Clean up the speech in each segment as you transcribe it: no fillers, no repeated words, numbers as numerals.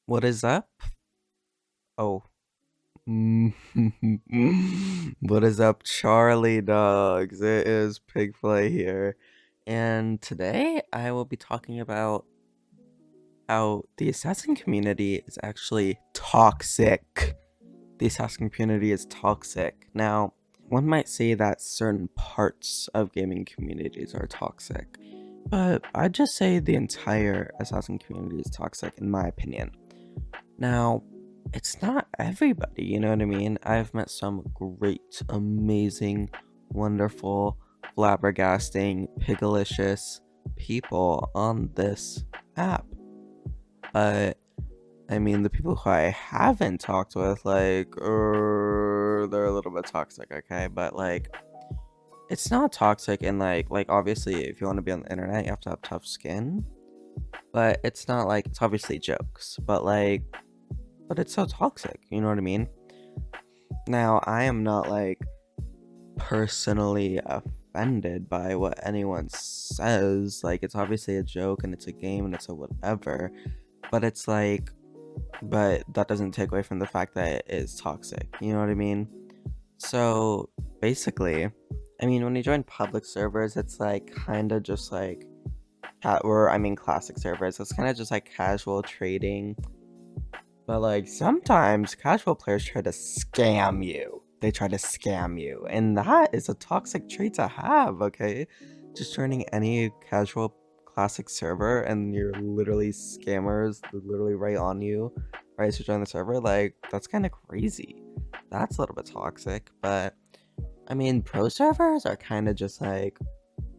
What is up? Oh. What is up, Charlie dogs? It is PigFilA here. And today I will be talking about how the assassin community is actually toxic. The assassin community is toxic. Now, one might say that certain parts of gaming communities are toxic, but I'd just say the entire assassin community is toxic, in my opinion. Now, it's not everybody, you know what I mean? I've met some great, amazing, wonderful, flabbergasting, pigalicious people on this app. But I mean, the people who I haven't talked with, they're a little bit toxic, okay? But it's not toxic, and like obviously, if you want to be on the internet, you have to have tough skin. But it's not like it's obviously jokes, but it's so toxic. You know what I mean? Now, I am not personally offended by what anyone says. Like, it's obviously a joke and it's a game and it's a whatever. But but that doesn't take away from the fact that it is toxic. You know what I mean? So, basically, I mean, when you join public servers, it's kind of just classic servers. It's kind of just like casual trading. But sometimes casual players try to scam you. They try to scam you. And that is a toxic trait to have, okay? Just joining any casual classic server and you're literally scammers literally right on you, right as you join the server, that's kinda crazy. That's a little bit toxic, but I mean pro servers are kinda just they're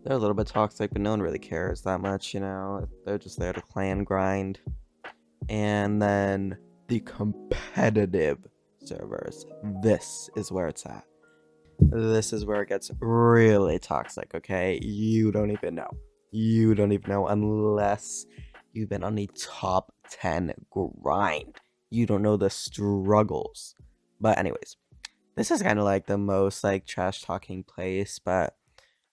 a little bit toxic, but no one really cares that much, you know? They're just there to clan grind. And then the competitive servers. This is where it's at. This is where it gets really toxic, okay? You don't even know. You don't even know unless you've been on the top 10 grind. You don't know the struggles. But anyways, this is kind of like the most trash talking place, but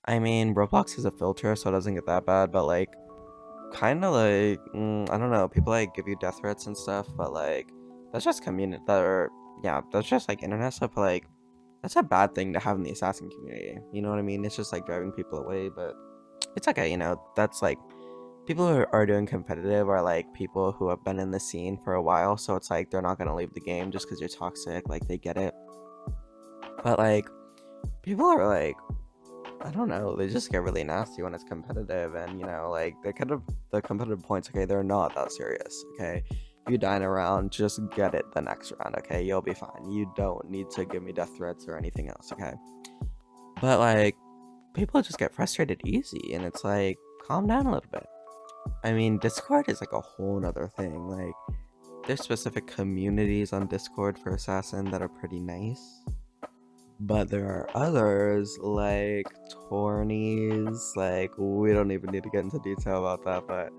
I mean, Roblox is a filter, so it doesn't get that bad, but kind of I don't know, people give you death threats and stuff, but that's just community that are, yeah, that's just internet stuff, but that's a bad thing to have in the assassin community, you know what I mean? It's just driving people away, but it's okay, you know. That's people who are doing competitive are people who have been in the scene for a while, so it's they're not gonna leave the game just because you're toxic, they get it. But people are I don't know, they just get really nasty when it's competitive, and you know, the competitive points, okay, they're not that serious, okay? If you die in a round, just get it the next round, okay? You'll be fine. You don't need to give me death threats or anything else, okay? But people just get frustrated easy, and it's calm down a little bit. I mean, Discord is a whole nother thing. There's specific communities on Discord for Assassin that are pretty nice. But there are others like Tornies, we don't even need to get into detail about that, but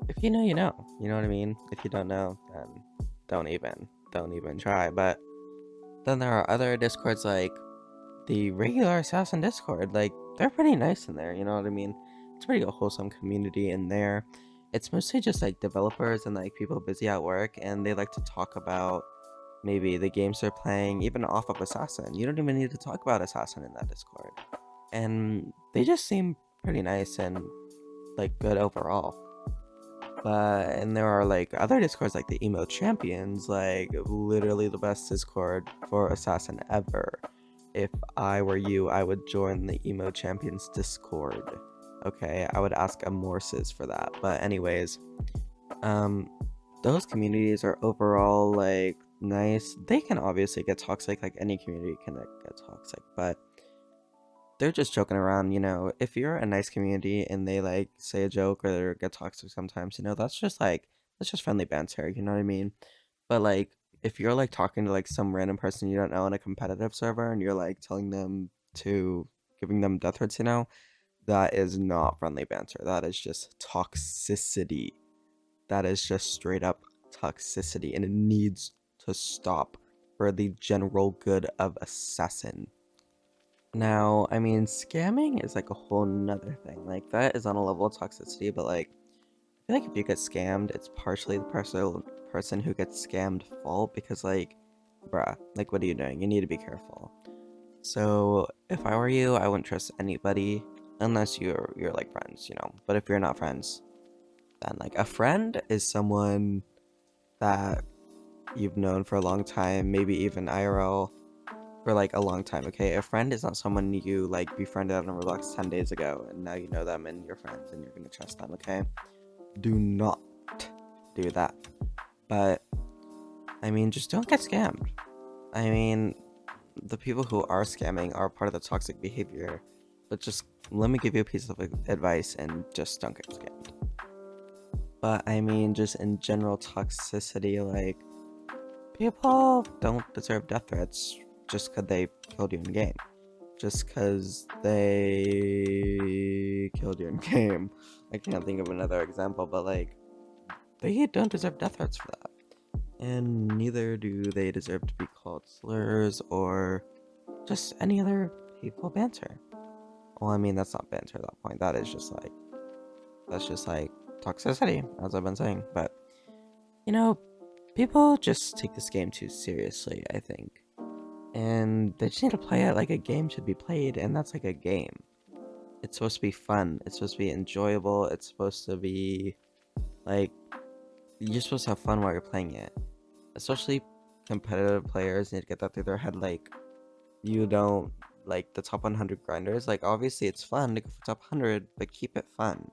if you know, you know. You know what I mean? If you don't know, then don't even try. But then there are other Discords like the regular Assassin Discord, they're pretty nice in there, you know what I mean? It's a pretty wholesome community in there. It's mostly just developers and people busy at work, and they like to talk about maybe the games they're playing, even off of Assassin. You don't even need to talk about Assassin in that Discord. And they just seem pretty nice and good overall. But and there are other Discords like the Emo Champions, literally the best Discord for Assassin ever. If I were you, I would join the Emo Champions Discord. Okay, I would ask Amorces for that. But anyways, those communities are overall nice. They can obviously get toxic, like any community can get toxic, but they're just joking around, you know. If you're a nice community and they say a joke or they get toxic sometimes, you know, that's just friendly banter, you know what I mean? But if you're talking to some random person you don't know in a competitive server and you're telling them to giving them death threats, you know, that is not friendly banter. That is just toxicity. That is just straight up toxicity, and it needs to stop for the general good of Assassin. Now, I mean, scamming is a whole nother thing. That is on a level of toxicity, but I feel if you get scammed, it's partially the person person who gets scammed fault because, like, bruh, like, what are you doing? You need to be careful. So if I were you, I wouldn't trust anybody unless you're like friends, you know. But if you're not friends, then like a friend is someone that you've known for a long time, maybe even IRL for like a long time. Okay, a friend is not someone you like befriended on Roblox 10 days ago and now you know them and you're friends and you're gonna trust them. Okay, do not do that. But I mean, just don't get scammed. I mean, the people who are scamming are part of the toxic behavior, but just let me give you a piece of advice and just don't get scammed. But I mean, just in general toxicity, like, people don't deserve death threats just because they killed you in game. Just because they killed you in game. I can't think of another example, but like, they don't deserve death threats for that. And neither do they deserve to be called slurs or just any other hateful banter. Well, I mean, that's not banter at that point. That's just like toxicity, as I've been saying. But, you know, people just take this game too seriously, I think. And they just need to play it like a game should be played, and that's like a game. It's supposed to be fun. It's supposed to be enjoyable. It's supposed to be, like, you're supposed to have fun while you're playing it. Especially competitive players need to get that through their head, like, you don't, like, the top 100 grinders, like, obviously it's fun to go for top 100, but keep it fun.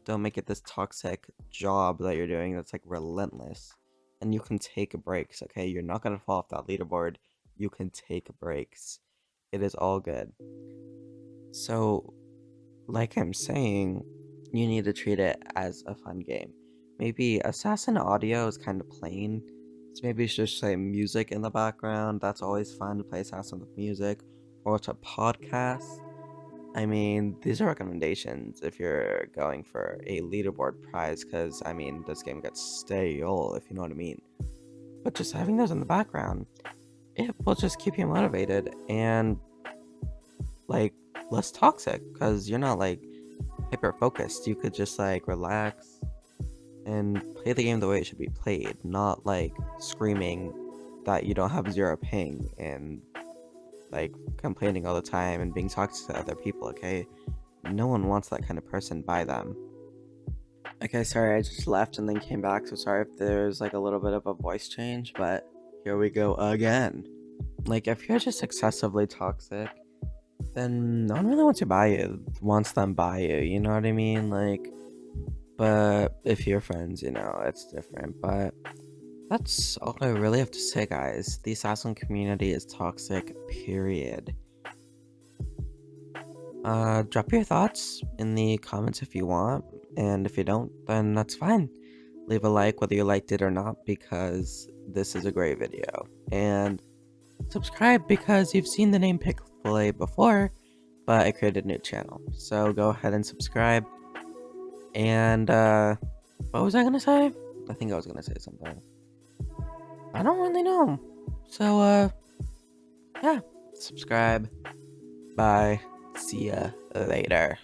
Don't make it this toxic job that you're doing that's, like, relentless. And you can take breaks, okay? You're not gonna fall off that leaderboard. You can take breaks. It is all good. So, like I'm saying, you need to treat it as a fun game. Maybe Assassin audio is kind of plain. So maybe it's just say music in the background. That's always fun to play Assassin with music. Or watch a podcast. I mean, these are recommendations if you're going for a leaderboard prize, because, I mean, this game gets stale, if you know what I mean. But just having those in the background, it will just keep you motivated and, like, less toxic, because you're not, like, hyper-focused. You could just, like, relax and play the game the way it should be played, not, like, screaming that you don't have 0 ping and, like, complaining all the time and being toxic to other people, okay? No one wants that kind of person by them. Okay, sorry, I just left and then came back, so sorry if there's, like, a little bit of a voice change, but here we go again. Like, if you're just excessively toxic, then no one really wants them by you, you know what I mean? Like, but if you're friends, you know, it's different. But that's all I really have to say, guys. The Assassin community is toxic, period. Drop your thoughts in the comments if you want, and if you don't, then that's fine. Leave a like whether you liked it or not, because this is a great video. And subscribe because you've seen the name PigFilA before, but I created a new channel. So go ahead and subscribe. And, what was I gonna say? I think I was gonna say something. I don't really know. So, yeah, subscribe. Bye. See ya later.